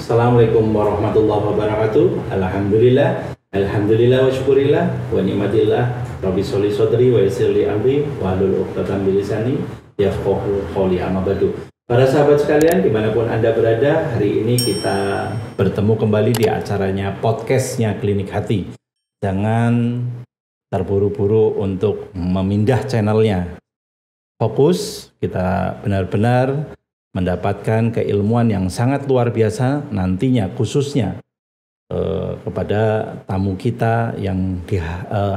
Assalamualaikum warahmatullahi wabarakatuh. Alhamdulillah wa syukurillah wa ni'matillah. Rabbi sholli shodri wa yassirli amri wa hlul 'uqdatam min lisani yafqahu qawli. Amma ba'du. Para sahabat sekalian dimanapun Anda berada, hari ini kita bertemu kembali di acaranya podcastnya Klinik Hati. Jangan terburu-buru untuk memindah channelnya. Fokus, kita benar-benar mendapatkan keilmuan yang sangat luar biasa nantinya, khususnya kepada tamu kita yang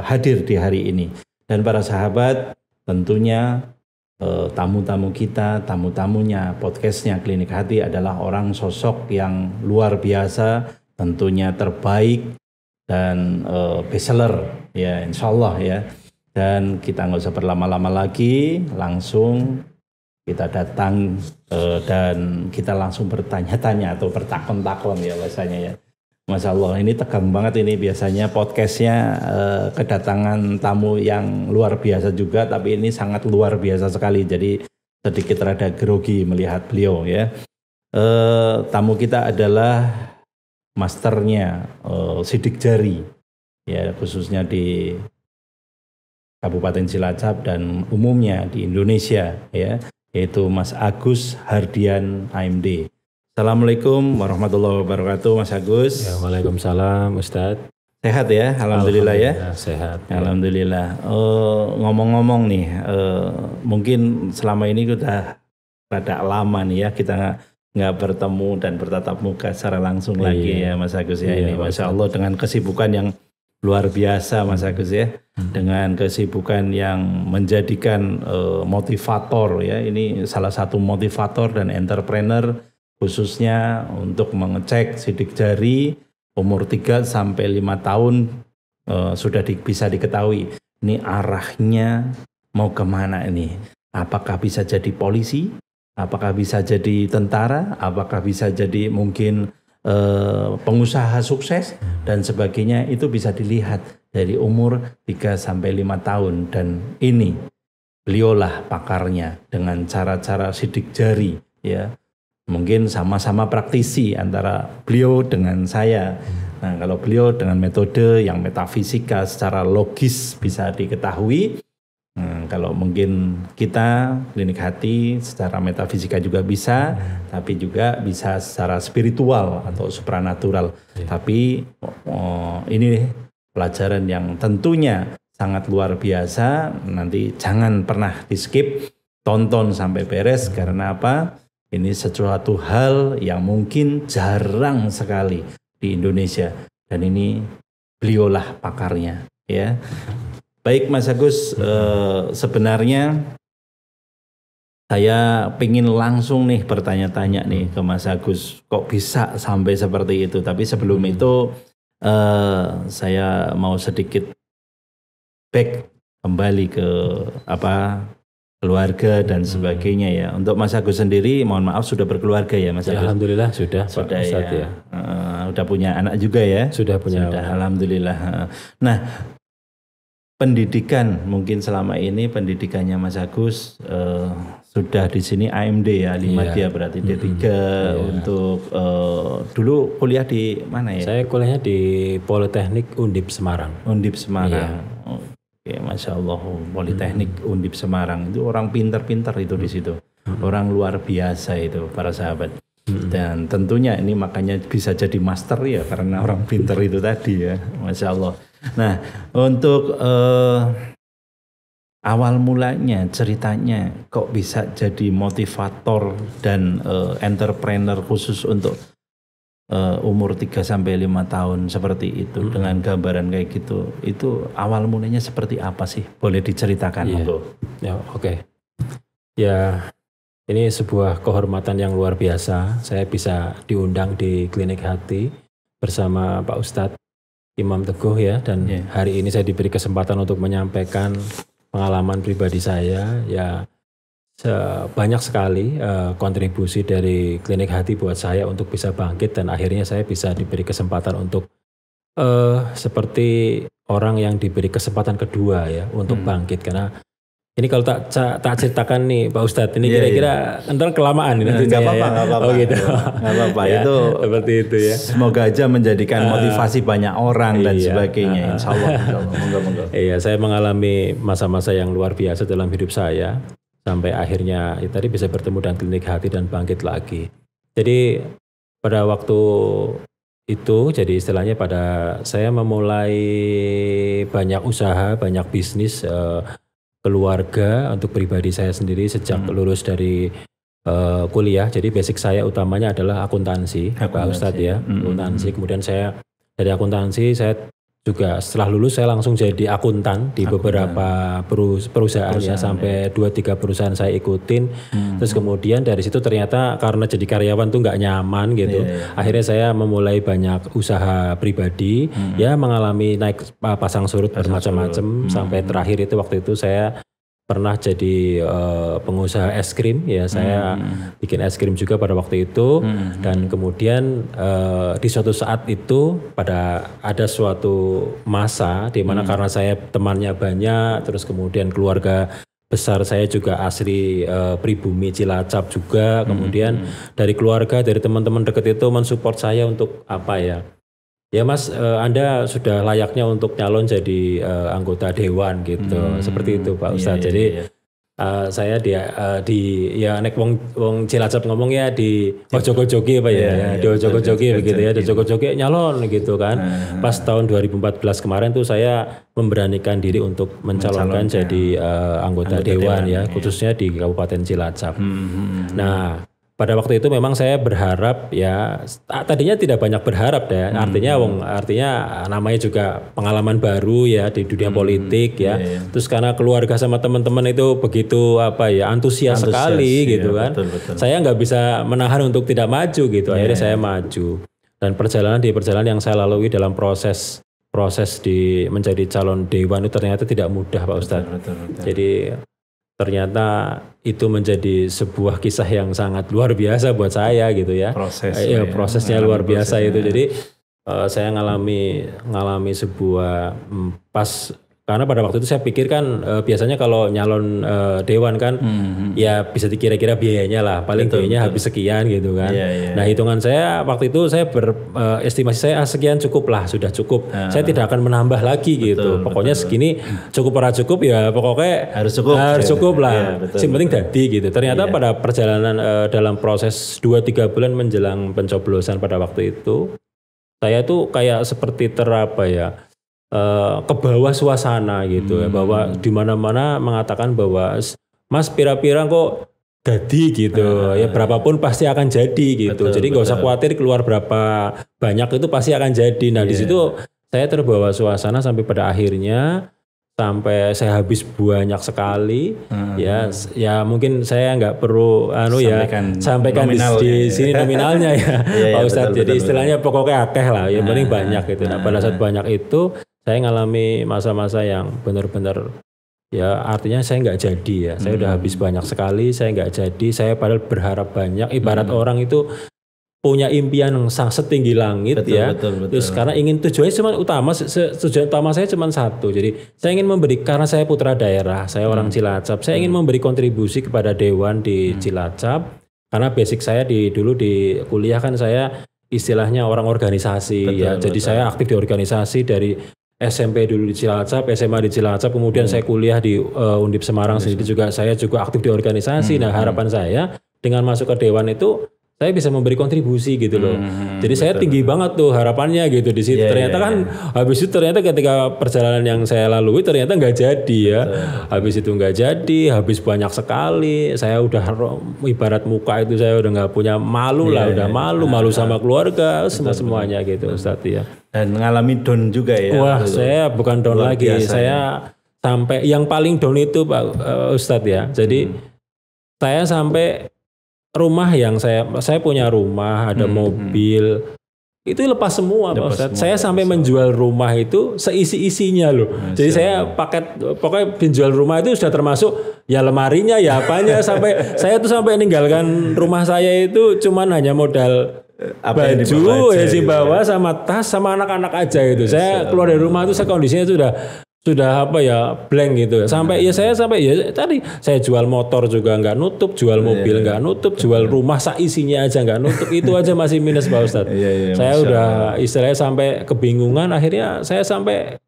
hadir di hari ini. Dan para sahabat, tentunya tamu-tamu kita, tamu-tamunya podcastnya Klinik Hati adalah orang sosok yang luar biasa, tentunya terbaik dan bestseller ya, insya Allah ya. Dan kita nggak usah berlama-lama lagi, langsung kita datang dan kita langsung bertanya-tanya atau bertakon-takon ya bahasanya ya. Masya Allah, ini tegang banget ini, biasanya podcastnya kedatangan tamu yang luar biasa juga, tapi ini sangat luar biasa sekali, jadi sedikit rada grogi melihat beliau ya. Tamu kita adalah masternya sidik jari ya, khususnya di Kabupaten Cilacap dan umumnya di Indonesia ya, yaitu Mas Agus Hardian AMD. Assalamualaikum warahmatullahi wabarakatuh, Mas Agus. Ya, waalaikumsalam, Ustadz. Sehat ya, alhamdulillah ya. Sehat. Alhamdulillah. Ngomong-ngomong nih, mungkin selama ini udah rada lama nih ya kita nggak bertemu dan bertatap muka secara langsung lagi ya, Mas Agus ya. Ini Masya Allah dengan kesibukan yang luar biasa, Mas Agus ya. Dengan kesibukan yang menjadikan motivator ya, ini salah satu motivator dan entrepreneur khususnya untuk mengecek sidik jari umur 3 sampai 5 tahun sudah bisa diketahui ini arahnya mau kemana ini, apakah bisa jadi polisi, apakah bisa jadi tentara, apakah bisa jadi mungkin pengusaha sukses dan sebagainya. Itu bisa dilihat dari umur 3 sampai 5 tahun, dan ini beliaulah pakarnya dengan cara-cara sidik jari ya. Mungkin sama-sama praktisi antara beliau dengan saya. Nah, kalau beliau dengan metode yang metafisika secara logis bisa diketahui. Kalau mungkin kita Klinik Hati secara metafisika juga bisa, tapi juga bisa secara spiritual atau supranatural. Tapi ini pelajaran yang tentunya sangat luar biasa. Nanti jangan pernah di skip, tonton sampai beres. Karena apa? Ini sesuatu hal yang mungkin jarang sekali di Indonesia, dan ini beliaulah pakarnya ya. Baik Mas Agus, sebenarnya saya pengen langsung nih bertanya-tanya nih ke Mas Agus, kok bisa sampai seperti itu. Tapi sebelum itu saya mau sedikit back kembali ke keluarga dan sebagainya ya. Untuk Mas Agus sendiri, mohon maaf sudah berkeluarga ya Mas Agus? Ya, alhamdulillah sudah Pak Ustadz ya. Udah punya anak juga ya? Sudah punya. Sudah, alhamdulillah. Nah, pendidikan mungkin selama ini pendidikannya Mas Agus sudah di sini AMD ya, 5 dia berarti D3 untuk dulu kuliah di mana ya? Saya kuliahnya di Politeknik Undip Semarang. Undip Semarang. Oke, Masya Allah, Politeknik Undip Semarang itu orang pintar-pintar itu di situ, orang luar biasa itu para sahabat. Dan tentunya ini makanya bisa jadi master ya karena orang pintar itu tadi ya, Masya Allah. Nah, untuk awal mulanya ceritanya kok bisa jadi motivator dan entrepreneur khusus untuk umur 3 sampai 5 tahun seperti itu dengan gambaran kayak gitu, itu awal mulanya seperti apa sih? Boleh diceritakan? Ya, oke. Ya, ini sebuah kehormatan yang luar biasa. Saya bisa diundang di Klinik Hati bersama Pak Ustadz Imam Teguh ya, dan hari ini saya diberi kesempatan untuk menyampaikan pengalaman pribadi saya ya. Banyak sekali kontribusi dari Klinik Hati buat saya untuk bisa bangkit, dan akhirnya saya bisa diberi kesempatan untuk seperti orang yang diberi kesempatan kedua ya untuk bangkit, karena Ini kalau tak ceritakan nih Pak Ustadz, ini kira-kira ntar kelamaan ini. Enggak apa-apa, enggak apa-apa. Oh gitu. Enggak apa-apa. Ya, itu seperti itu ya. Semoga aja menjadikan motivasi banyak orang dan sebagainya. Insya Allah. Moga-moga. Iya, saya mengalami masa-masa yang luar biasa dalam hidup saya sampai akhirnya tadi bisa bertemu dengan klinik hati dan bangkit lagi. Jadi pada waktu itu, jadi istilahnya pada saya memulai banyak usaha, banyak bisnis. Keluarga untuk pribadi saya sendiri sejak lulus dari kuliah. Jadi basic saya utamanya adalah akuntansi. Pak Ustadz ya, akuntansi. Kemudian saya dari akuntansi, saya juga setelah lulus saya langsung jadi akuntan di beberapa perusahaan ya, sampai 2-3 perusahaan saya ikutin. Terus kemudian dari situ ternyata karena jadi karyawan tuh nggak nyaman gitu. Akhirnya saya memulai banyak usaha pribadi, ya mengalami naik pasang surut bermacam-macam sampai terakhir itu waktu itu saya pernah jadi pengusaha es krim ya, saya bikin es krim juga pada waktu itu. Dan kemudian di suatu saat itu ada suatu masa di mana karena saya temannya banyak, terus kemudian keluarga besar saya juga asli pribumi Cilacap juga, kemudian dari keluarga, dari teman-teman dekat itu mensupport saya untuk apa ya Mas, Anda sudah layaknya untuk nyalon jadi anggota dewan gitu, seperti itu Pak Ustadz. Jadi saya nek wong Cilacap ngomong ya di ojo-ojogi Pak ya, di ojo-ojogi begitu ya, di ojo-ojogi nyalon gitu kan. Pas tahun 2014 kemarin tuh saya memberanikan diri untuk mencalonkan jadi anggota dewan ya, khususnya di Kabupaten Cilacap. Nah, pada waktu itu memang saya berharap ya, tadinya tidak banyak berharap deh, artinya namanya juga pengalaman baru ya di dunia politik ya. Terus karena keluarga sama teman-teman itu begitu antusias sekali gitu kan. Betul. Saya nggak bisa menahan untuk tidak maju gitu. Akhirnya saya maju. Dan perjalanan yang saya lalui dalam proses menjadi calon dewan itu ternyata tidak mudah Pak Ustadz. Betul. Jadi ternyata itu menjadi sebuah kisah yang sangat luar biasa buat saya gitu ya. Prosesnya luar biasa itu. Jadi saya ngalami sebuah karena pada waktu itu saya pikir kan biasanya kalau nyalon dewan kan ya bisa dikira-kira biayanya lah, paling biayanya habis sekian gitu kan. Nah hitungan saya waktu itu saya estimasi saya sekian cukup lah, sudah cukup. Saya tidak akan menambah lagi gitu. Pokoknya segini cukup para cukup ya, pokoknya harus cukup lah. Yang penting jadi gitu. Ternyata pada perjalanan dalam proses 2-3 bulan menjelang pencoblosan pada waktu itu, saya tuh kayak seperti ke bawah suasana gitu ya, bahwa di mana-mana mengatakan bahwa Mas pira-pira kok jadi gitu ya, berapapun pasti akan jadi gitu. Jadi nggak usah khawatir keluar berapa banyak, itu pasti akan jadi. Nah di situ saya terbawa suasana sampai pada akhirnya sampai saya habis banyak sekali ya mungkin saya nggak perlu sampaikan di sini nominalnya ya Pak Ustadz. Jadi istilahnya pokoknya akeh lah, yang penting banyak gitu. Nah pada saat banyak itu saya ngalami masa-masa yang benar-benar ya, artinya saya nggak jadi ya. Saya udah habis banyak sekali, saya nggak jadi. Saya padahal berharap banyak. Ibarat orang itu punya impian yang setinggi langit betul. Terus karena ingin tujuan utama saya cuma satu. Jadi saya ingin memberi, karena saya putra daerah, saya orang Cilacap. Saya ingin memberi kontribusi kepada dewan di Cilacap. Karena basic saya dulu di kuliah kan saya istilahnya orang organisasi ya. Jadi saya aktif di organisasi dari SMP dulu di Cilacap, SMA di Cilacap, kemudian saya kuliah di Undip Semarang sendiri juga, saya juga aktif di organisasi. Nah harapan saya dengan masuk ke dewan itu saya bisa memberi kontribusi gitu loh. Jadi saya tinggi banget tuh harapannya gitu di situ. Ternyata kan habis itu ternyata ketika perjalanan yang saya lalui ternyata nggak jadi ya. Habis itu nggak jadi, habis banyak sekali. Saya udah ibarat muka itu saya udah nggak punya malu lah, udah malu sama keluarga, semuanya gitu Ustadz ya. Dan mengalami down juga ya. Wah, saya bukan down lagi. Saya sampai yang paling down itu Pak Ustadz ya. Jadi saya sampai rumah yang saya punya rumah, ada mobil, itu lepas semua Pak Ustadz. Saya sampai menjual rumah itu seisi-isinya loh. Jadi saya pokoknya penjual rumah itu sudah termasuk ya lemarinya ya apanya, sampai saya tuh sampai meninggalkan rumah saya itu cuman hanya modal baju ya si bawa sama tas sama anak-anak aja gitu. Saya keluar dari rumah itu saya kondisinya itu sudah apa ya blank gitu. Sampai saya tadi saya jual motor juga nggak nutup, jual mobil nggak nutup, jual rumah isinya aja nggak nutup, itu aja masih minus Pak Ustadz. Saya udah istilahnya sampai kebingungan, akhirnya saya sampai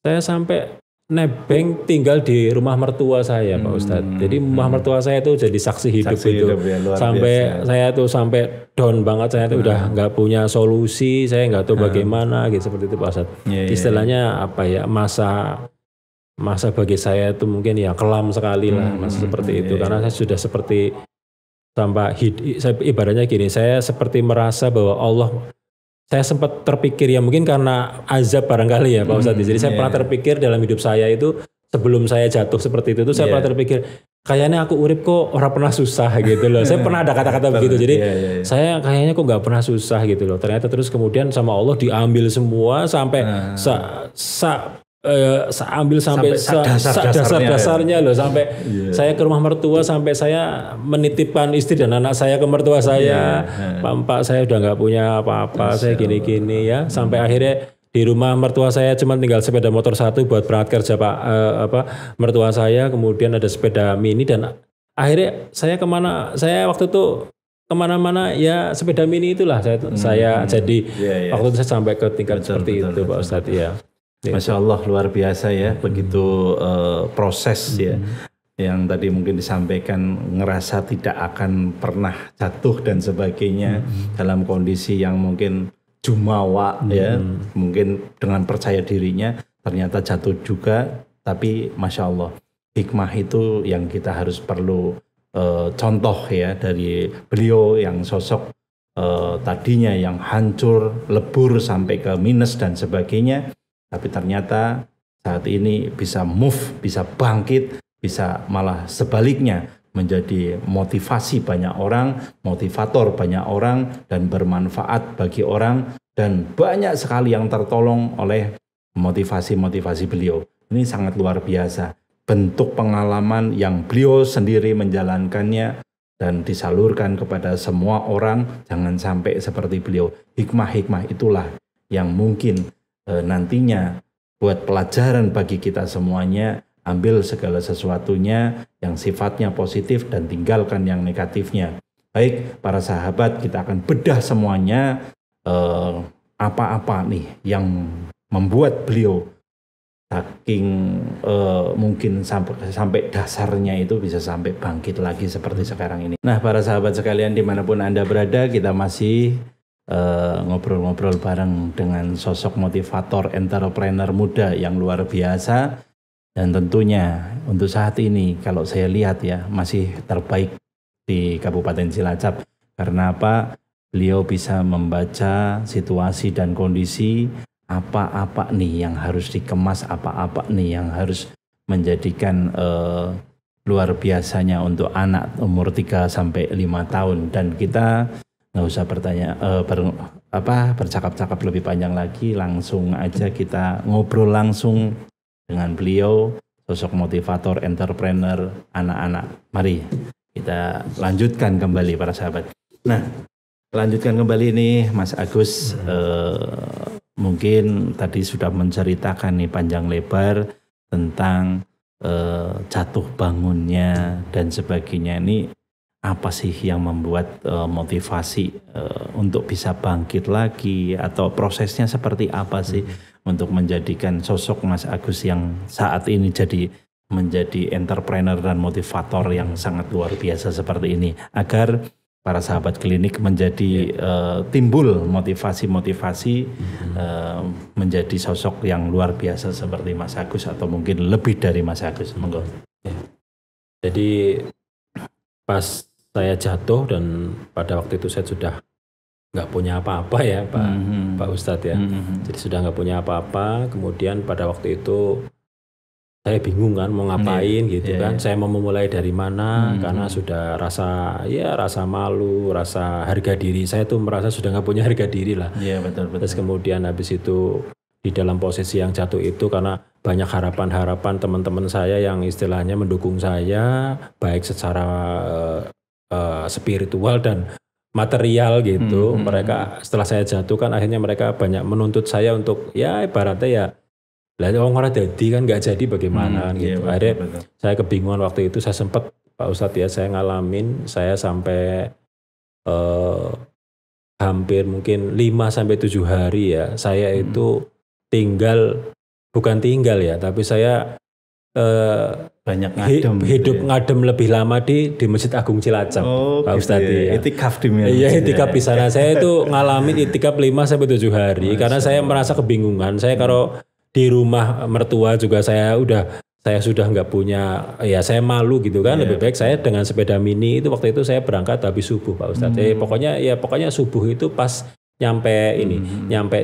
saya sampai nebeng tinggal di rumah mertua saya Pak Ustadz. Jadi rumah mertua saya itu jadi saksi hidup itu. Sampai saya tuh sampai down banget, saya tuh udah nggak punya solusi, saya nggak tahu bagaimana gitu seperti itu Pak Ustadz. Istilahnya masa bagi saya itu mungkin ya kelam sekali lah masa seperti itu, karena saya sudah seperti ibaratnya gini, saya seperti merasa bahwa Allah. Saya sempat terpikir ya mungkin karena azab barangkali ya Pak Ustadz. Jadi saya pernah terpikir dalam hidup saya itu sebelum saya jatuh seperti itu saya pernah terpikir kayaknya aku urip kok orang pernah susah gitu loh. Saya pernah ada kata-kata begitu. Jadi saya kayaknya kok nggak pernah susah gitu loh. Ternyata terus kemudian sama Allah diambil semua sampai ambil sampai dasar-dasarnya loh, sampai saya ke rumah mertua, sampai saya menitipkan istri dan anak saya ke mertua saya. Pak saya udah nggak punya apa-apa, saya gini-gini ya, sampai akhirnya di rumah mertua saya cuma tinggal sepeda motor satu buat berangkat kerja mertua saya, kemudian ada sepeda mini, dan akhirnya saya waktu itu kemana-mana ya sepeda mini itulah saya jadi waktu itu saya sampai ke tingkat seperti itu Pak Ustadz ya. Masya Allah, luar biasa ya, begitu proses ya, yang tadi mungkin disampaikan, ngerasa tidak akan pernah jatuh dan sebagainya, dalam kondisi yang mungkin jumawa ya, mungkin dengan percaya dirinya, ternyata jatuh juga, tapi Masya Allah, hikmah itu yang kita harus perlu contoh ya, dari beliau yang sosok tadinya yang hancur, lebur sampai ke minus dan sebagainya, tapi ternyata saat ini bisa move, bisa bangkit, bisa malah sebaliknya menjadi motivasi banyak orang, motivator banyak orang, dan bermanfaat bagi orang, dan banyak sekali yang tertolong oleh motivasi-motivasi beliau. Ini sangat luar biasa. Bentuk pengalaman yang beliau sendiri menjalankannya dan disalurkan kepada semua orang, jangan sampai seperti beliau. Hikmah-hikmah itulah yang mungkin nantinya buat pelajaran bagi kita semuanya. Ambil segala sesuatunya yang sifatnya positif dan tinggalkan yang negatifnya. Baik para sahabat, kita akan bedah semuanya, apa-apa nih yang membuat beliau saking mungkin sampai dasarnya itu bisa sampai bangkit lagi seperti sekarang ini. Nah para sahabat sekalian, dimanapun Anda berada, kita masih ngobrol-ngobrol bareng dengan sosok motivator entrepreneur muda yang luar biasa, dan tentunya untuk saat ini kalau saya lihat ya masih terbaik di Kabupaten Cilacap. Karena apa? Beliau bisa membaca situasi dan kondisi, apa-apa nih yang harus dikemas, apa-apa nih yang harus menjadikan luar biasanya untuk anak umur 3 sampai 5 tahun. Dan kita nggak usah bercakap-cakap lebih panjang lagi, langsung aja kita ngobrol langsung dengan beliau, sosok motivator, entrepreneur, anak-anak. Mari kita lanjutkan kembali para sahabat. Nah, lanjutkan kembali nih Mas Agus, mungkin tadi sudah menceritakan nih panjang lebar tentang jatuh bangunnya dan sebagainya. Ini apa sih yang membuat motivasi untuk bisa bangkit lagi, atau prosesnya seperti apa sih untuk menjadikan sosok Mas Agus yang saat ini menjadi entrepreneur dan motivator yang sangat luar biasa seperti ini, agar para sahabat klinik menjadi timbul motivasi-motivasi menjadi sosok yang luar biasa seperti Mas Agus, atau mungkin lebih dari Mas Agus. Monggo. Jadi pas saya jatuh, dan pada waktu itu saya sudah nggak punya apa-apa ya Pak Ustadz ya. Jadi sudah nggak punya apa-apa. Kemudian pada waktu itu saya bingung kan mau ngapain gitu kan. Saya mau memulai dari mana, karena sudah rasa malu, rasa harga diri. Saya tuh merasa sudah nggak punya harga diri lah. Iya betul. Terus kemudian habis itu di dalam posisi yang jatuh itu, karena banyak harapan-harapan teman-teman saya yang istilahnya mendukung saya, baik secara spiritual dan material gitu. Mereka setelah saya jatuh kan akhirnya mereka banyak menuntut saya untuk ya ibaratnya ya Lah wong ora dadi kan nggak jadi bagaimana kan gitu. Iya, Akhirnya betul. saya kebingungan waktu itu, saya sempat Pak Ustadz ya, saya ngalamin saya sampai hampir mungkin 5 sampai 7 hari ya. Saya itu bukan tinggal ya, tapi saya banyak ngadem hidup ngadem lebih lama di Masjid Agung Cilacap, Pak gitu Ustadz ya. Itikaf di mana? Iya, itikaf di sana. Saya itu ngalamin itikaf 5 sampai 7 hari karena saya merasa kebingungan. Saya kalau di rumah mertua juga saya sudah nggak punya, ya saya malu gitu kan. Lebih baik saya dengan sepeda mini itu waktu itu saya berangkat habis subuh, Pak Ustadz. Pokoknya subuh itu pas nyampe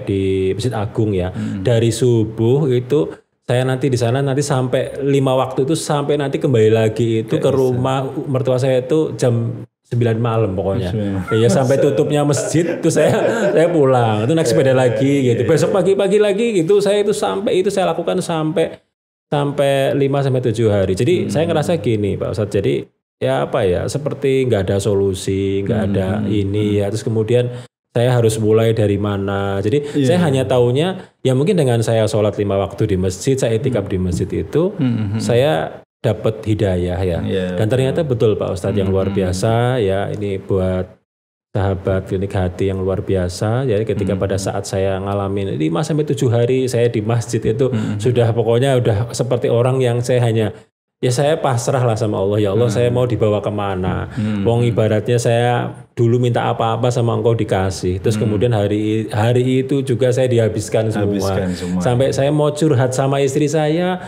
di Masjid Agung ya. Dari subuh itu saya nanti di sana sampai 5 waktu itu, sampai nanti kembali lagi itu ke rumah mertua saya itu jam 9 malam pokoknya. Ya sampai tutupnya masjid itu saya pulang. Itu naik sepeda lagi gitu. Besok pagi-pagi lagi gitu saya lakukan sampai 5 sampai 7 hari. Jadi saya ngerasa gini, Pak Ustadz. Jadi ya apa ya, seperti nggak ada solusi, nggak ada ini ya. Terus kemudian saya harus mulai dari mana. Jadi saya hanya taunya ya mungkin dengan saya sholat 5 waktu di masjid, saya itikaf di masjid itu, saya dapat hidayah ya. Dan ternyata betul Pak Ustadz yang luar biasa ya, ini buat sahabat Klinik Hati yang luar biasa. Jadi ketika pada saat saya ngalamin 5 sampai 7 hari saya di masjid itu sudah pokoknya udah seperti orang yang saya pasrah lah sama Allah. Ya Allah, saya mau dibawa kemana? Wong ibaratnya saya dulu minta apa-apa sama Engkau dikasih. Terus kemudian hari itu juga saya dihabiskan semua. Sampai saya mau curhat sama istri saya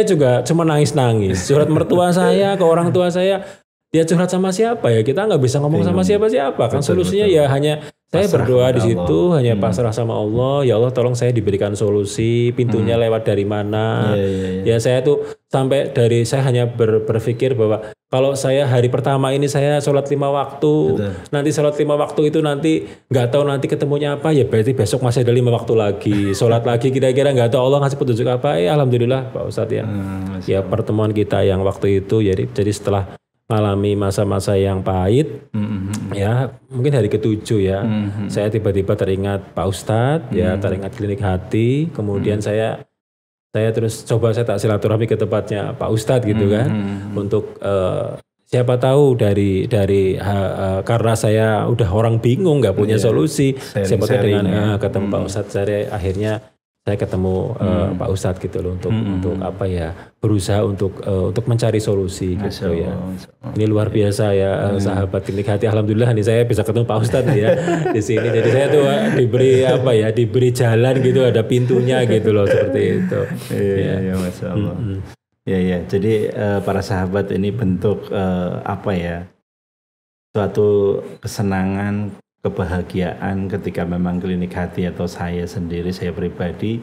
juga cuma nangis-nangis. Curhat mertua saya ke orang tua saya, dia curhat sama siapa ya? Kita nggak bisa ngomong sama siapa-siapa. Kan solusinya ya hanya saya berdoa di situ, hanya pasrah sama Allah. Ya Allah, tolong saya diberikan solusi, pintunya lewat dari mana. Ya saya tuh sampai saya hanya berpikir bahwa kalau saya hari pertama ini saya sholat 5 waktu, nanti sholat 5 waktu itu nanti nggak tahu nanti ketemunya apa, ya berarti besok masih ada 5 waktu lagi, sholat lagi kira-kira nggak tahu Allah ngasih petunjuk apa. Alhamdulillah Pak Ustadz ya. Ya pertemuan kita yang waktu itu jadi setelah mengalami masa-masa yang pahit, ya mungkin hari ke-7 ya, saya tiba-tiba teringat Pak Ustadz, ya teringat Klinik Hati, kemudian saya terus coba saya tak silaturahmi ke tempatnya Pak Ustadz gitu kan, untuk siapa tahu dari karena saya udah orang bingung nggak punya solusi, siapa tahu dengan ketemu Pak Ustadz, akhirnya saya ketemu Pak Ustadz gitu loh, untuk apa ya, berusaha untuk mencari solusi gitu ya. Ini luar biasa ya sahabat Klinik Hati. Alhamdulillah nih saya bisa ketemu Pak Ustadz ya di sini. Jadi saya tuh diberi jalan gitu, ada pintunya gitu loh, seperti itu. Iya, Masya Allah. Ya, jadi para sahabat, ini bentuk apa ya, suatu kesenangan, kebahagiaan ketika memang Klinik Hati atau saya sendiri, saya pribadi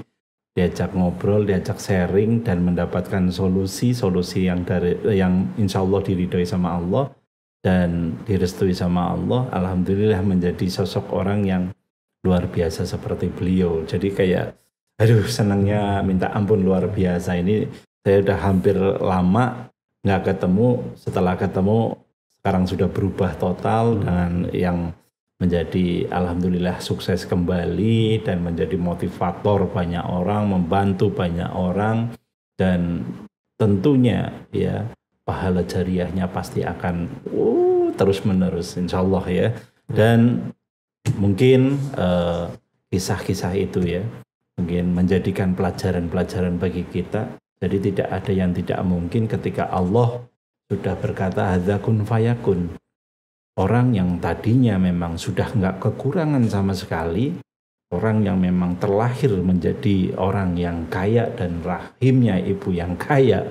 diajak ngobrol, diajak sharing dan mendapatkan solusi yang insya Allah diridhoi sama Allah dan direstui sama Allah. Alhamdulillah menjadi sosok orang yang luar biasa seperti beliau. Jadi kayak senangnya minta ampun luar biasa. Ini saya udah hampir lama nggak ketemu, setelah ketemu sekarang sudah berubah total dengan yang menjadi alhamdulillah sukses kembali dan menjadi motivator banyak orang, membantu banyak orang, dan tentunya ya pahala jariahnya pasti akan terus menerus insya Allah ya. Dan mungkin kisah-kisah itu ya mungkin menjadikan pelajaran-pelajaran bagi kita. Jadi tidak ada yang tidak mungkin ketika Allah sudah berkata hadza kun fayakun. Orang yang tadinya memang sudah nggak kekurangan sama sekali, orang yang memang terlahir menjadi orang yang kaya dan rahimnya ibu yang kaya,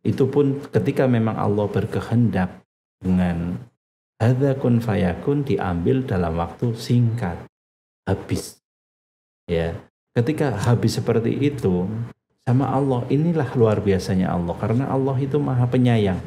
itu pun ketika memang Allah berkehendak dengan hadza kun fayakun diambil dalam waktu singkat, habis. Ya, ketika habis seperti itu sama Allah, inilah luar biasanya Allah, karena Allah itu maha penyayang,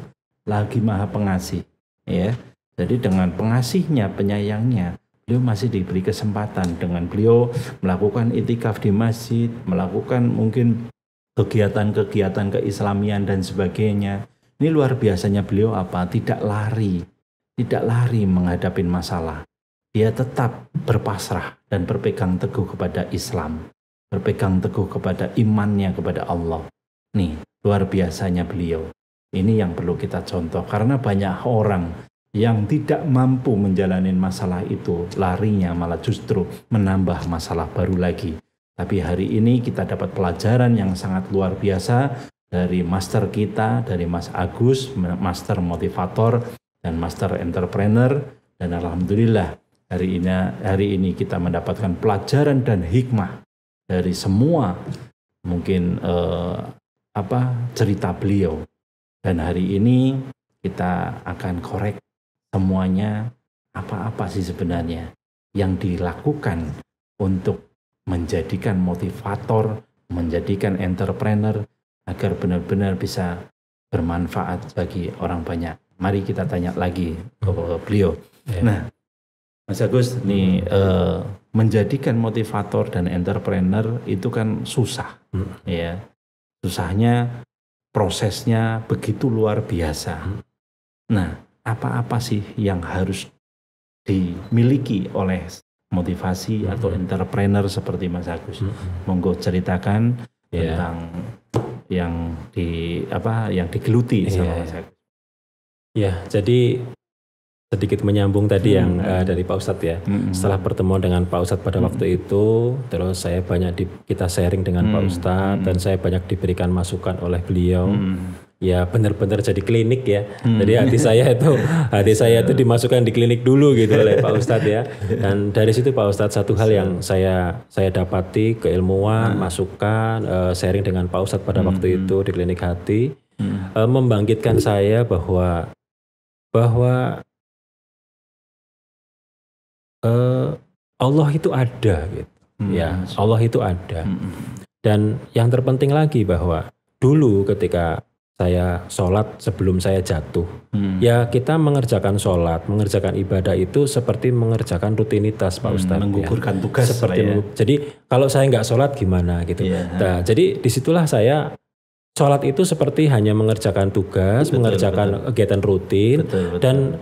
lagi maha pengasih. Ya, jadi dengan pengasihnya, penyayangnya, beliau masih diberi kesempatan dengan beliau melakukan itikaf di masjid, melakukan mungkin kegiatan-kegiatan keislamian dan sebagainya. Ini luar biasanya beliau apa? Tidak lari menghadapi masalah. Dia tetap berpasrah dan berpegang teguh kepada Islam. berpegang teguh kepada imannya kepada Allah. Nih, luar biasanya beliau. Ini yang perlu kita contoh, karena banyak orang yang tidak mampu menjalani masalah itu, larinya malah justru menambah masalah baru lagi. Tapi hari ini kita dapat pelajaran yang sangat luar biasa dari master kita, dari Mas Agus, master motivator dan master entrepreneur. Dan alhamdulillah hari ini kita mendapatkan pelajaran dan hikmah dari semua mungkin cerita beliau. Dan hari ini kita akan korek semuanya, apa-apa sih sebenarnya yang dilakukan untuk menjadikan motivator, menjadikan entrepreneur agar benar-benar bisa bermanfaat bagi orang banyak. Mari kita tanya lagi ke beliau. Nah, Mas Agus, nih menjadikan motivator dan entrepreneur itu kan susah, ya. Susahnya, prosesnya begitu luar biasa. Nah, apa-apa sih yang harus dimiliki oleh motivasi atau entrepreneur seperti Mas Agus? Monggo ceritakan tentang yang digeluti sama Mas Agus. Ya, jadi sedikit menyambung tadi yang dari Pak Ustadz ya. Setelah pertemuan dengan Pak Ustadz pada waktu itu, terus saya banyak kita sharing dengan Pak Ustadz dan saya banyak diberikan masukan oleh beliau. Ya benar-benar jadi klinik ya. Jadi hati saya itu dimasukkan di klinik dulu gitu oleh Pak Ustadz ya. Dan dari situ Pak Ustadz satu hal yang saya dapati keilmuan, masukan, sharing dengan Pak Ustadz pada waktu itu di klinik hati, membangkitkan saya bahwa Allah itu ada gitu. Ya, Allah itu ada. Dan yang terpenting lagi bahwa dulu ketika saya sholat sebelum saya jatuh, ya kita mengerjakan sholat, mengerjakan ibadah itu seperti mengerjakan rutinitas Pak Ustadz. Menggugurkan tugas. Jadi kalau saya nggak sholat gimana gitu. Nah, jadi disitulah saya sholat itu seperti hanya mengerjakan tugas, mengerjakan kegiatan rutin. Dan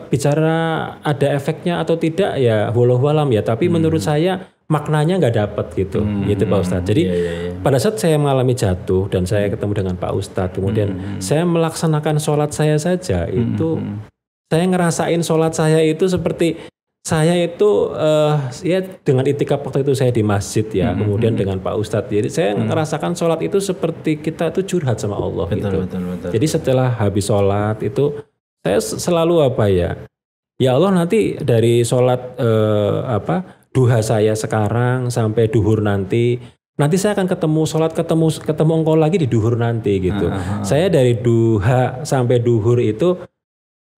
bicara ada efeknya atau tidak ya wallahu alam ya. Tapi menurut saya maknanya nggak dapat gitu, gitu Pak Ustadz. Jadi pada saat saya mengalami jatuh dan saya ketemu dengan Pak Ustadz, kemudian saya melaksanakan sholat saya saja itu, saya ngerasain sholat saya itu seperti saya itu ya dengan itikaf waktu itu saya di masjid ya, kemudian dengan Pak Ustadz. Jadi saya ngerasakan sholat itu seperti kita itu curhat sama Allah gitu. Betul. Jadi setelah habis sholat itu saya selalu ya Allah nanti dari sholat duha saya sekarang sampai duhur nanti saya akan ketemu engkau lagi di duhur nanti gitu. Saya dari duha sampai duhur itu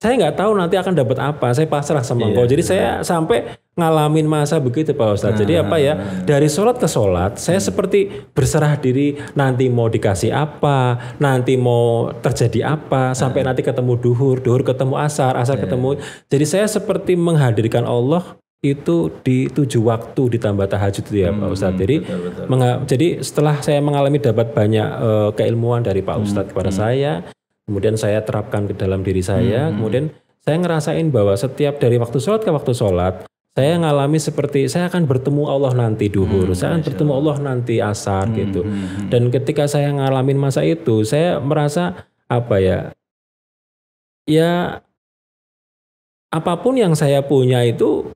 saya nggak tahu nanti akan dapat apa. Saya pasrah sama engkau. Jadi saya sampai ngalamin masa begitu Pak Ustadz. Jadi dari sholat ke sholat saya seperti berserah diri, nanti mau dikasih apa, nanti mau terjadi apa, sampai nanti ketemu duhur ketemu asar ketemu. Jadi saya seperti menghadirkan Allah itu di 7 waktu ditambah tahajud itu ya Pak Ustadz. Jadi jadi setelah saya mengalami dapat banyak keilmuan dari Pak Ustadz kepada saya, kemudian saya terapkan ke dalam diri saya, kemudian saya ngerasain bahwa setiap dari waktu sholat ke waktu sholat saya ngalami seperti saya akan bertemu Allah nanti duhur, saya akan bertemu Allah nanti asar gitu. Dan ketika saya ngalamin masa itu, saya merasa ya apapun yang saya punya itu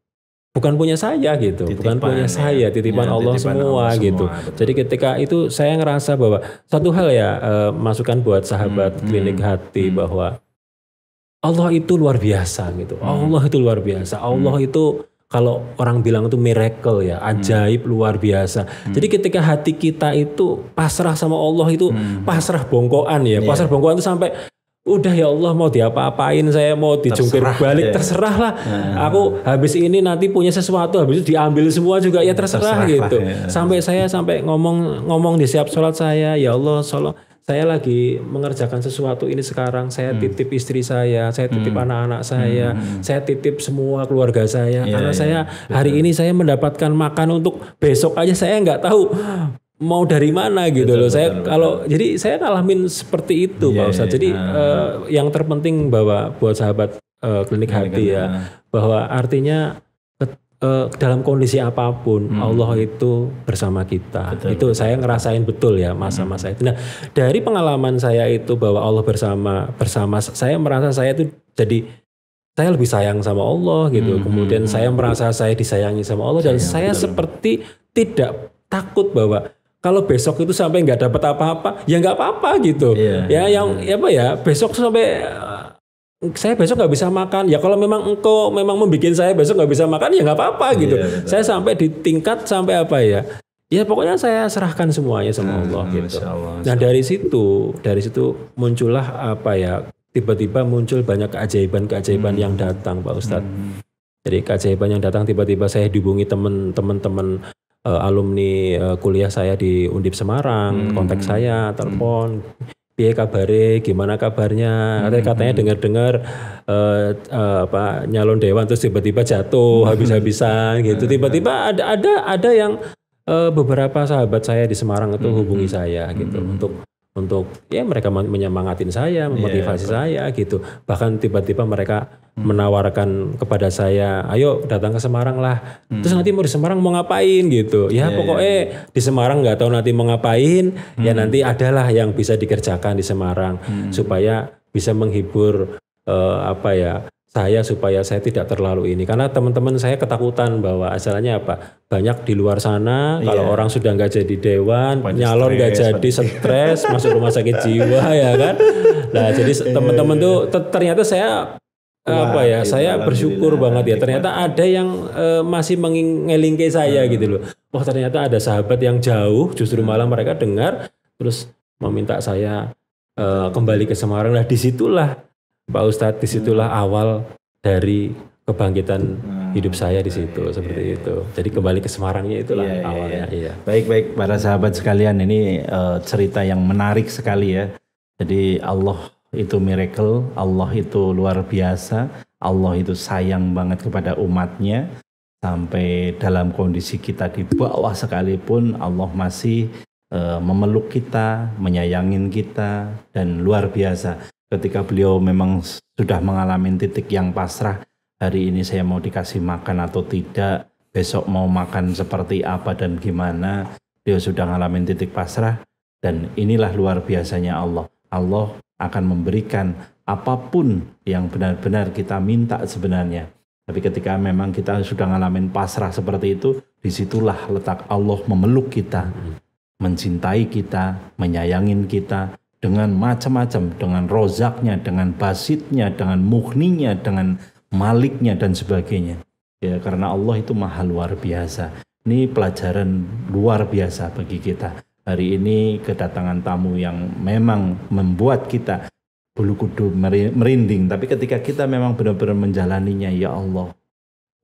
bukan punya saya gitu, titipan Allah semua gitu. Jadi ketika itu saya ngerasa bahwa satu hal masukan buat sahabat klinik hati bahwa Allah itu luar biasa gitu. Allah itu luar biasa. Allah itu kalau orang bilang itu miracle ya, ajaib luar biasa. Jadi ketika hati kita itu pasrah sama Allah itu pasrah bongkoan ya, pasrah bongkoan itu sampai udah ya Allah mau diapa-apain, saya mau dijungkir balik terserah lah. Aku habis ini nanti punya sesuatu, habis itu diambil semua juga ya terserah gitu. Sampai saya ngomong di setiap sholat saya, ya Allah saya lagi mengerjakan sesuatu ini sekarang, saya titip istri saya titip anak-anak saya titip semua keluarga saya. Karena saya hari ini saya mendapatkan makan untuk besok aja saya nggak tahu mau dari mana gitu loh. Jadi saya ngalamin seperti itu Pak Ustadz. Jadi yang terpenting bahwa buat sahabat klinik hati ya, bahwa artinya dalam kondisi apapun Allah itu bersama kita. Itu saya ngerasain betul ya masa-masa itu. Nah, dari pengalaman saya itu bahwa Allah bersama saya merasa saya itu jadi saya lebih sayang sama Allah gitu. Kemudian saya merasa saya disayangi sama Allah dan saya seperti tidak takut bahwa kalau besok itu sampai nggak dapat apa-apa, ya nggak apa-apa gitu. Besok sampai saya besok nggak bisa makan, ya kalau memang engkau memang membuat saya besok nggak bisa makan, ya nggak apa-apa gitu. Saya sampai di tingkat sampai apa ya? Ya pokoknya saya serahkan semuanya sama Allah gitu. Nah dari situ muncullah apa ya? Tiba-tiba muncul banyak keajaiban yang datang, Pak Ustadz. Jadi keajaiban yang datang tiba-tiba saya dihubungi teman-teman alumni kuliah saya di Undip Semarang, kontak saya, telepon. Piye kabare, gimana kabarnya? Katanya dengar-dengar nyalon dewan terus tiba-tiba jatuh habis-habisan gitu. Tiba-tiba ada yang beberapa sahabat saya di Semarang itu hubungi saya gitu untuk ya mereka menyemangatin saya, memotivasi saya gitu. Bahkan tiba-tiba mereka menawarkan kepada saya, ayo datang ke Semarang lah. Terus nanti mau di Semarang mau ngapain gitu. Ya pokoknya di Semarang nggak tahu nanti mau ngapain. Ya nanti adalah yang bisa dikerjakan di Semarang supaya bisa menghibur saya supaya saya tidak terlalu ini. Karena teman-teman saya ketakutan bahwa asalnya apa? Banyak di luar sana kalau orang sudah nggak jadi dewan, nyalon nggak jadi stres, masuk rumah sakit jiwa ya kan. Nah jadi teman-teman tuh ternyata saya saya bersyukur banget ya. Ternyata ada yang masih mengelingke saya gitu loh. Wah ternyata ada sahabat yang jauh justru malah mereka dengar terus meminta saya kembali ke Semarang. Nah disitulah Pak Ustadz, disitulah awal dari kebangkitan hidup saya di situ seperti itu. Jadi kembali ke Semarangnya itulah awalnya. Iya. Baik para sahabat sekalian, ini cerita yang menarik sekali ya. Jadi Allah itu miracle, Allah itu luar biasa, Allah itu sayang banget kepada umatnya. Sampai dalam kondisi kita di bawah sekalipun Allah masih memeluk kita, menyayangin kita, dan luar biasa. Ketika beliau memang sudah mengalami titik yang pasrah, hari ini saya mau dikasih makan atau tidak, besok mau makan seperti apa dan gimana, beliau sudah ngalamin titik pasrah, dan inilah luar biasanya Allah. Allah akan memberikan apapun yang benar-benar kita minta sebenarnya. Tapi ketika memang kita sudah ngalamin pasrah seperti itu, disitulah letak Allah memeluk kita, mencintai kita, menyayangin kita, dengan macam-macam, dengan rozaknya, dengan basitnya, dengan mughninya, dengan maliknya dan sebagainya. Ya karena Allah itu maha luar biasa. Ini pelajaran luar biasa bagi kita. Hari ini kedatangan tamu yang memang membuat kita bulu kudu merinding. Tapi ketika kita memang benar-benar menjalaninya, ya Allah,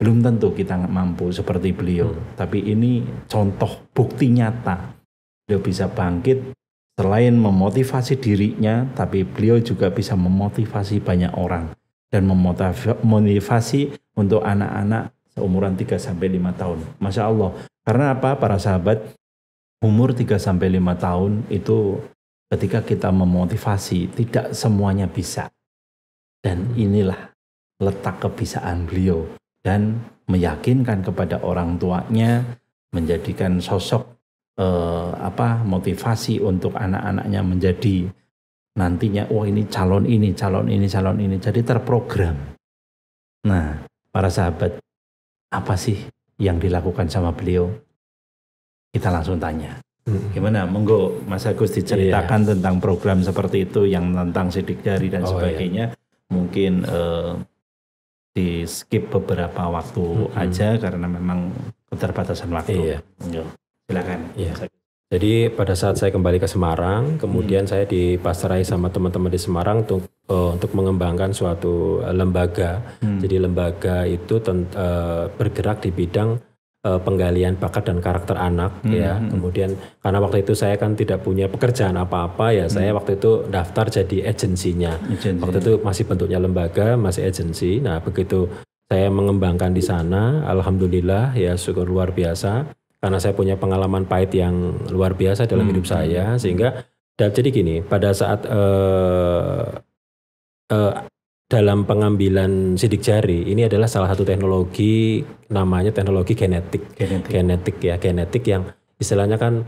belum tentu kita mampu seperti beliau. Tapi ini contoh bukti nyata. Beliau bisa bangkit. Selain memotivasi dirinya, tapi beliau juga bisa memotivasi banyak orang. Dan memotivasi untuk anak-anak seumuran 3-5 tahun. Masya Allah. Karena apa para sahabat? Umur 3-5 tahun itu ketika kita memotivasi, tidak semuanya bisa. Dan inilah letak kebisaan beliau. Dan meyakinkan kepada orang tuanya, menjadikan sosok motivasi untuk anak-anaknya menjadi nantinya ini calon ini. Jadi terprogram. Nah, para sahabat, apa sih yang dilakukan sama beliau? Kita langsung tanya. Gimana? Monggo Mas Agus diceritakan tentang program seperti itu yang tentang sidik jari dan sebagainya. Mungkin di skip beberapa waktu aja karena memang keterbatasan waktu. Silakan. Iya. Jadi pada saat saya kembali ke Semarang, kemudian saya dipasterai sama teman-teman di Semarang untuk mengembangkan suatu lembaga. Jadi lembaga itu bergerak di bidang penggalian bakat dan karakter anak ya. Kemudian karena waktu itu saya kan tidak punya pekerjaan apa-apa ya, saya waktu itu daftar jadi agensinya. Waktu itu masih bentuknya lembaga, masih agensi. Nah, begitu saya mengembangkan di sana, alhamdulillah ya syukur luar biasa. Karena saya punya pengalaman pahit yang luar biasa dalam hidup saya, sehingga jadi gini, pada saat dalam pengambilan sidik jari ini adalah salah satu teknologi, namanya teknologi genetik. Genetik yang istilahnya kan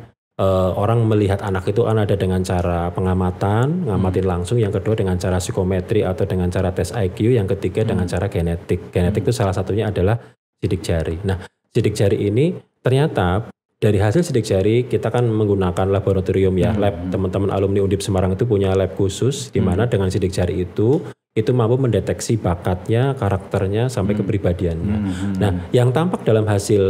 orang melihat anak itu kan ada dengan cara pengamatan, ngamatin langsung, yang kedua dengan cara psikometri atau dengan cara tes IQ, yang ketiga dengan cara genetik. Genetik itu salah satunya adalah sidik jari. Nah, sidik jari ini ternyata dari hasil sidik jari kita kan menggunakan laboratorium ya, lab. Teman-teman alumni Undip Semarang itu punya lab khusus di mana dengan sidik jari itu mampu mendeteksi bakatnya, karakternya sampai kepribadiannya. Nah, yang tampak dalam hasil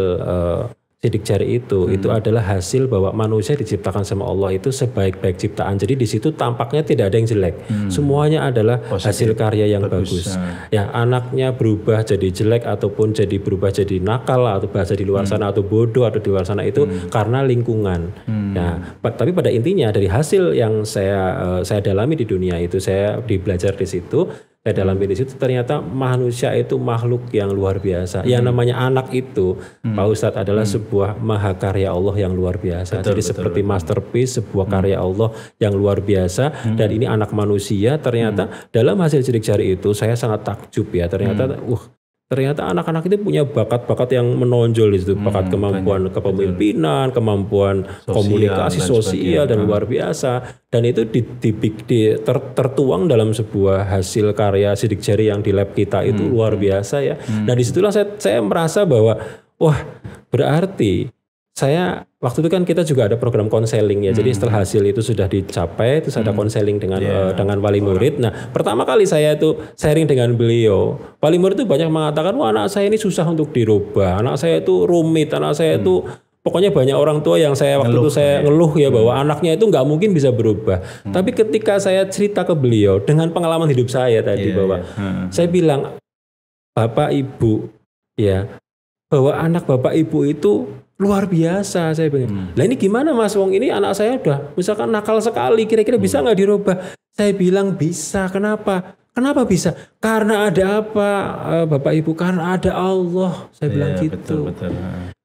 sidik jari itu adalah hasil bahwa manusia diciptakan sama Allah itu sebaik-baik ciptaan. Jadi di situ tampaknya tidak ada yang jelek. Semuanya adalah hasil karya yang bagus. Ya, anaknya berubah jadi jelek ataupun berubah jadi nakal atau bahasa di luar sana atau bodoh atau di luar sana itu karena lingkungan. Ya, tapi pada intinya dari hasil yang saya dalami di dunia itu, saya belajar di situ, saya dalami di situ, ternyata manusia itu makhluk yang luar biasa. Yang namanya anak itu, Pak Ustadz, adalah sebuah mahakarya Allah yang luar biasa. Jadi seperti masterpiece, sebuah karya Allah yang luar biasa. Dan ini anak manusia, ternyata dalam hasil sidik jari itu saya sangat takjub ya. Ternyata anak-anak itu punya bakat-bakat yang menonjol di situ, bakat kemampuan kepemimpinan, kemampuan komunikasi sosial dan luar biasa. Dan itu tertuang dalam sebuah hasil karya sidik jari yang di lab kita itu luar biasa ya. Dan disitulah saya merasa bahwa wah, berarti saya waktu itu kan kita juga ada program konseling ya. Jadi setelah hasil itu sudah dicapai, terus ada konseling dengan wali murid. Nah, pertama kali saya itu sharing dengan beliau, wali murid itu banyak mengatakan, wah, anak saya ini susah untuk dirubah, anak saya itu rumit, anak saya itu pokoknya banyak orang tua yang waktu itu saya ngeluh ya bahwa anaknya itu nggak mungkin bisa berubah. Tapi ketika saya cerita ke beliau dengan pengalaman hidup saya tadi bahwa saya bilang, Bapak Ibu ya, bahwa anak Bapak Ibu itu luar biasa, saya bilang. Lah ini gimana Mas Wong, ini anak saya udah misalkan nakal sekali, kira-kira bisa nggak dirubah? Saya bilang bisa. Kenapa? Kenapa bisa? Karena ada apa, Bapak Ibu? Karena ada Allah. Saya bilang gitu. Betul.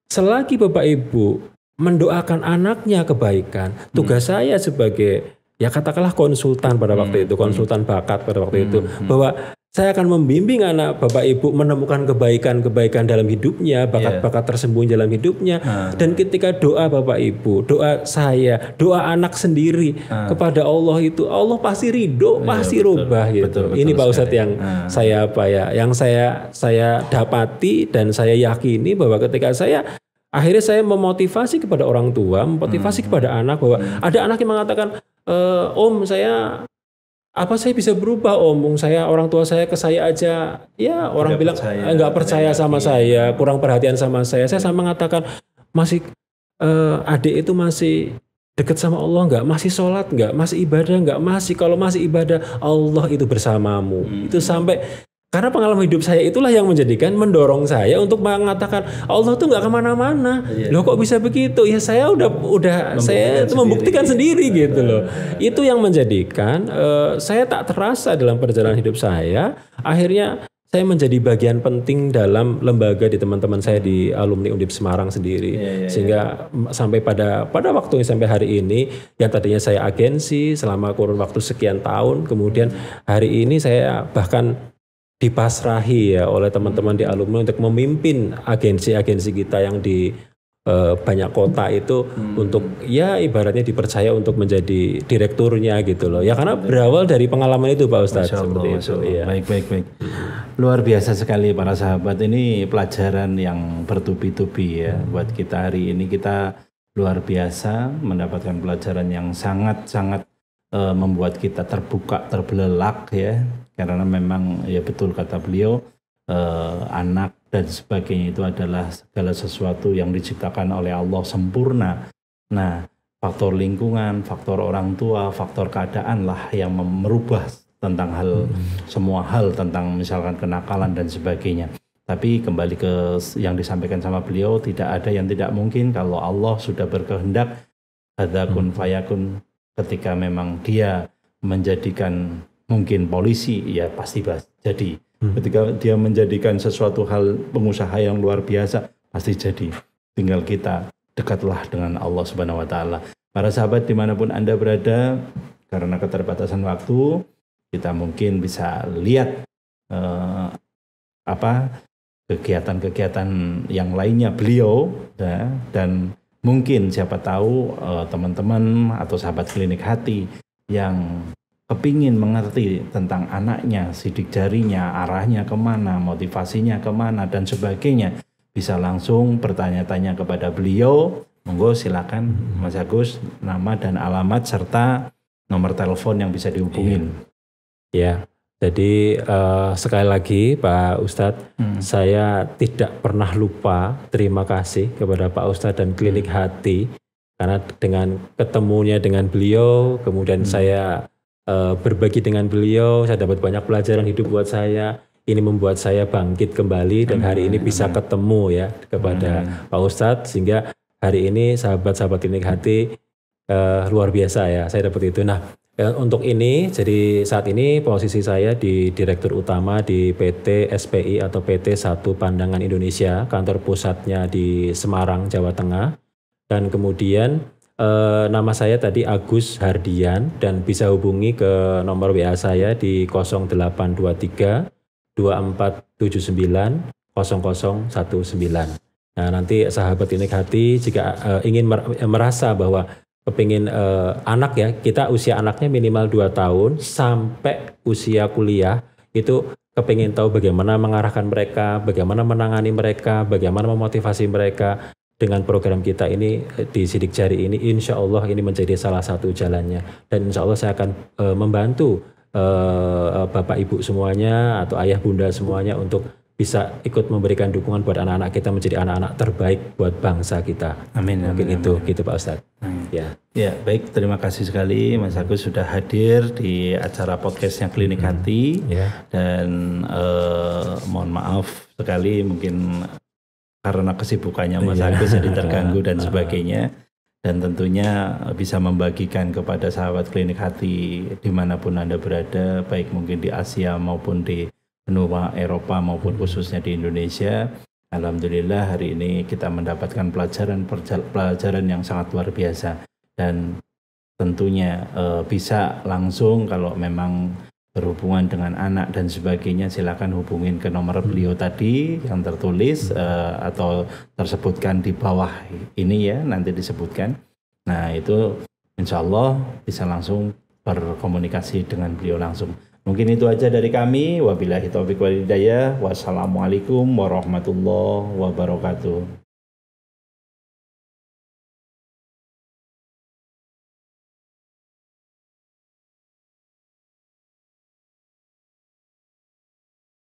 Selagi Bapak Ibu mendoakan anaknya kebaikan, tugas saya sebagai ya katakanlah konsultan pada waktu itu, konsultan bakat pada waktu itu, bahwa saya akan membimbing anak Bapak Ibu menemukan kebaikan-kebaikan dalam hidupnya, bakat-bakat tersembunyi dalam hidupnya. Dan ketika doa Bapak Ibu, doa saya, doa anak sendiri kepada Allah itu, Allah pasti ridho, pasti rubah gitu. Betul, ini Pak Ustadz yang saya dapati dan saya yakini bahwa ketika akhirnya saya memotivasi kepada orang tua, memotivasi kepada anak, bahwa ada anak yang mengatakan, Om, saya bisa berubah Om? Orang tua saya ke saya aja, ya orang bilang nggak percaya sama saya, kurang perhatian sama saya. Saya sama mengatakan, masih adik itu masih dekat sama Allah nggak? Masih sholat nggak? Masih ibadah nggak? Masih. Kalau masih ibadah, Allah itu bersamamu. Itu sampai karena pengalaman hidup saya itulah yang mendorong saya untuk mengatakan Allah tuh nggak kemana-mana. Loh kok bisa begitu? Ya saya udah saya itu membuktikan sendiri gitu loh. Itu yang menjadikan saya tak terasa dalam perjalanan hidup saya. Akhirnya saya menjadi bagian penting dalam lembaga di teman-teman saya di alumni Undip Semarang sendiri. Sehingga sampai pada waktu sampai hari ini, yang tadinya saya agensi selama kurun waktu sekian tahun, kemudian hari ini saya bahkan dipasrahi ya oleh teman-teman di alumni untuk memimpin agensi-agensi kita yang di banyak kota itu untuk ya ibaratnya dipercaya untuk menjadi direkturnya gitu loh. Ya karena berawal dari pengalaman itu Pak Ustadz. Seperti itu. Ya. Baik. Luar biasa sekali para sahabat, ini pelajaran yang bertubi-tubi ya buat kita hari ini. Kita luar biasa mendapatkan pelajaran yang sangat-sangat membuat kita terbuka, terbelelak ya. Karena memang ya betul kata beliau, anak dan sebagainya itu adalah segala sesuatu yang diciptakan oleh Allah sempurna. Nah, faktor lingkungan, faktor orang tua, faktor keadaan lah yang merubah tentang semua hal tentang misalkan kenakalan dan sebagainya. Tapi kembali ke yang disampaikan sama beliau, tidak ada yang tidak mungkin kalau Allah sudah berkehendak, hadza kun fayakun. Ketika memang dia menjadikan mungkin polisi, ya pasti jadi. Ketika dia menjadikan sesuatu hal pengusaha yang luar biasa, pasti jadi. Tinggal kita dekatlah dengan Allah Subhanahu Wa Taala. Para sahabat dimanapun Anda berada, karena keterbatasan waktu, kita mungkin bisa lihat eh, kegiatan-kegiatan yang lainnya beliau ya, dan mungkin siapa tahu teman-teman atau sahabat klinik hati yang kepingin mengerti tentang anaknya, sidik jarinya, arahnya kemana, motivasinya kemana dan sebagainya, bisa langsung bertanya-tanya kepada beliau. Monggo silakan Mas Agus, nama dan alamat serta nomor telepon yang bisa dihubungin. Ya, jadi sekali lagi Pak Ustadz, saya tidak pernah lupa terima kasih kepada Pak Ustadz dan Klinik Hati, karena dengan ketemunya dengan beliau, kemudian saya berbagi dengan beliau, saya dapat banyak pelajaran hidup buat saya. Ini membuat saya bangkit kembali dan hari ini bisa ketemu ya kepada Pak Ustadz, sehingga hari ini sahabat-sahabat Klinik Hati luar biasa ya, saya dapat itu. Nah, untuk ini, jadi saat ini posisi saya di Direktur Utama di PT SPI atau PT Satu Pandangan Indonesia, kantor pusatnya di Semarang, Jawa Tengah. Dan kemudian nama saya tadi Agus Hardian, dan bisa hubungi ke nomor WA saya di 0823 2479 0019. Nah, nanti sahabat Klinik Hati jika ingin merasa bahwa kepingin anak ya, kita usia anaknya minimal 2 tahun sampai usia kuliah, itu kepingin tahu bagaimana mengarahkan mereka, bagaimana menangani mereka, bagaimana memotivasi mereka. Dengan program kita ini di Sidik Jari ini, insya Allah ini menjadi salah satu jalannya. Dan insya Allah saya akan membantu Bapak Ibu semuanya atau ayah bunda semuanya untuk bisa ikut memberikan dukungan buat anak-anak kita menjadi anak-anak terbaik buat bangsa kita. Amin. Mungkin amin, itu amin. gitu Pak Ustadz. Ya, baik, terima kasih sekali Mas Agus sudah hadir di acara podcastnya Klinik Hati. Dan mohon maaf sekali mungkin karena kesibukannya Mas Agus jadi terganggu dan sebagainya. Dan tentunya bisa membagikan kepada sahabat Klinik Hati dimanapun Anda berada, baik mungkin di Asia maupun di benua Eropa maupun khususnya di Indonesia. Alhamdulillah hari ini kita mendapatkan pelajaran yang sangat luar biasa. Dan tentunya bisa langsung kalau memang berhubungan dengan anak dan sebagainya, silakan hubungin ke nomor beliau tadi yang tertulis atau tersebutkan di bawah ini ya, nanti disebutkan. Nah itu insya Allah bisa langsung berkomunikasi dengan beliau langsung. Mungkin itu aja dari kami. Wabillahi taufiq wal hidayah. Wassalamualaikum warahmatullahi wabarakatuh.